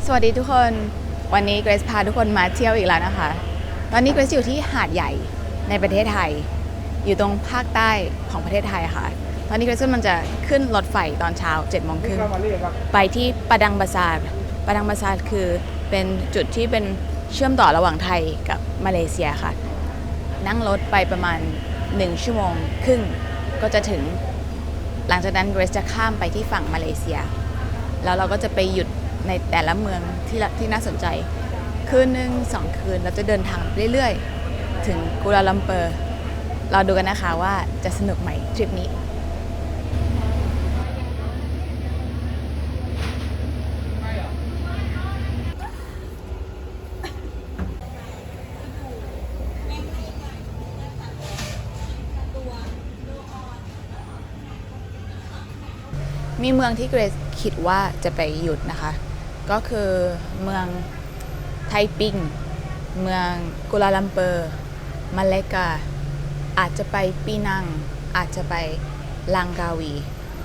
สวัสดีทุกคนวันนี้เกรซพาทุกคนมาเที่ยวอีกแล้วนะคะตอนนี้เกรซอยู่ที่หาดใหญ่ในประเทศไทยอยู่ตรงภาคใต้ของประเทศไทยค่ะตอนนี้เกรซมันจะขึ้นรถไฟตอนเช้า7 โมงครึ่งไปที่ปะดังบาซาร์ปะดังบาซาร์คือเป็นจุดที่เป็นเชื่อมต่อระหว่างไทยกับมาเลเซียค่ะนั่งรถไปประมาณ1 ชั่วโมงครึ่งก็จะถึงหลังจากนั้นเกรซจะข้ามไปที่ฝั่งมาเลเซียแล้วเราก็จะไปหยุดในแต่ละเมืองที่น่าสนใจคืนนึง2 คืนเราจะเดินทางเรื่อยๆถึงกัวลาลัมเปอร์เราดูกันนะคะว่าจะสนุกไหมทริปนี้มีเมืองที่เกรซคิดว่าจะไปหยุดนะคะก็คือเมืองไทปิงเมืองกัวลาลัมเปอร์มาเลกาอาจจะไปปีนังอาจจะไปลังกาวี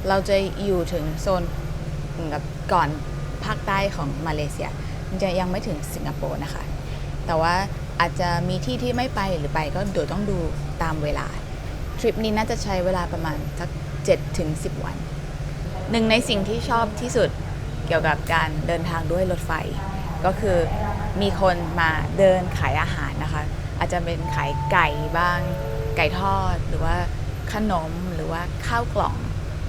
เราจะอยู่ถึงโซนกับก่อนภาคใต้ของมาเลเซียจะยังไม่ถึงสิงคโปร์นะคะแต่ว่าอาจจะมีที่ที่ไม่ไปหรือไปก็เดี๋ยวต้องดูตามเวลาทริปนี้น่าจะใช้เวลาประมาณสัก7 ถึง 10 วันหนึ่งในสิ่งที่ชอบที่สุดเกี่ยวกับการเดินทางด้วยรถไฟก็คือมีคนมาเดินขายอาหารนะคะอาจจะเป็นขายไก่บ้างไก่ทอดหรือว่าขนมหรือว่าข้าวกล่อง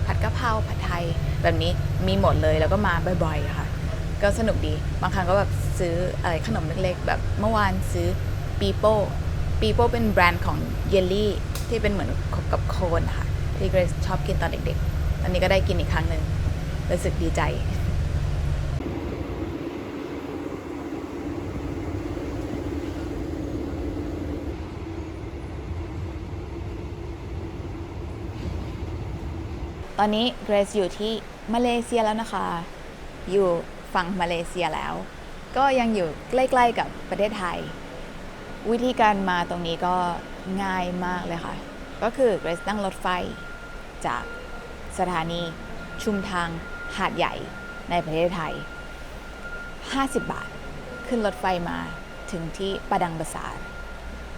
ผัดกะเพราผัดไทยแบบนี้มีหมดเลยแล้วก็มาบ่อยๆค่ะก็สนุกดีบางครั้งก็แบบซื้ออะไรขนมเล็กๆแบบเมื่อวานซื้อปีโป้เป็นแบรนด์ของเยลลี่ที่เป็นเหมือนกับโคนค่ะที่เกรซชอบกินตอนเด็กๆตอนนี้ก็ได้กินอีกครั้งหนึ่งรู้สึกดีใจตอนนี้เกรซอยู่ที่มาเลเซียแล้วนะคะอยู่ฝั่งมาเลเซียแล้วก็ยังอยู่ใกล้ๆกับประเทศไทยวิธีการมาตรงนี้ก็ง่ายมากเลยค่ะก็คือเกรซนั่งรถไฟจากสถานีชุมทางหาดใหญ่ในประเทศไทย50 บาทขึ้นรถไฟมาถึงที่ปะดังบาซาร์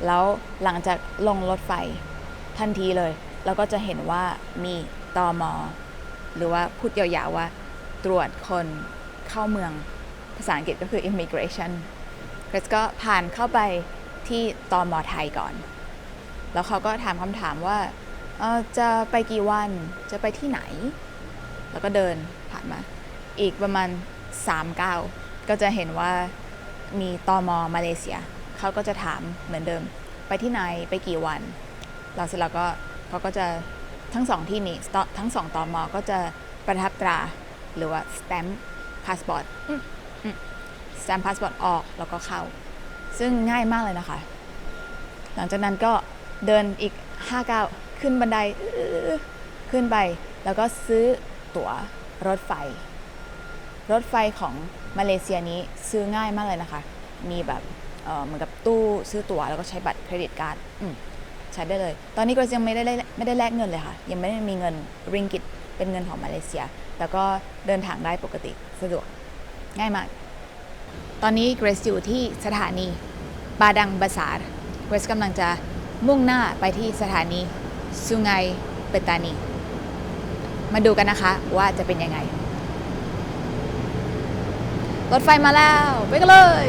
แล้วหลังจากลงรถไฟทันทีเลยเราก็จะเห็นว่ามีตม.หรือว่าพูดยาวๆว่าตรวจคนเข้าเมืองภาษาอังกฤษก็คือ immigration เกรซก็ผ่านเข้าไปที่ตม.ไทยก่อนแล้วเขาก็ถามคำถามว่าจะไปกี่วันจะไปที่ไหนแล้วก็เดินผ่านมาอีกประมาณ3 ก้าวก็จะเห็นว่ามีตม.มาเลเซียเขาก็จะถามเหมือนเดิมไปที่ไหนไปกี่วันเราเสร็จแล้วก็เขาก็จะทั้ง2ที่นี้ทั้ง2ตม.ก็จะประทับตราหรือว่า stamp passport stamp passport ออกแล้วก็เข้าซึ่งง่ายมากเลยนะคะหลังจากนั้นก็เดินอีก5 ก้าวขึ้นบันไดขึ้นไปแล้วก็ซื้อตั๋วรถไฟของมาเลเซียนี้ซื้อง่ายมากเลยนะคะมีแบบเหมือนกับตู้ซื้อตั๋วแล้วก็ใช้บัตรเครดิตการ์ดใช้ได้เลยตอนนี้ก็ยังไม่ได้แลกเงินเลยค่ะยังไม่ได้มีเงินริงกิตเป็นเงินของมาเลเซียแต่ก็เดินทางได้ปกติสะดวกง่ายมากตอนนี้เกรซอยู่ที่สถานีปาดังบาซาร์เกรซกำลังจะมุ่งหน้าไปที่สถานีซุงัยเปตานีมาดูกันนะคะว่าจะเป็นยังไงรถไฟมาแล้วไปกันเลย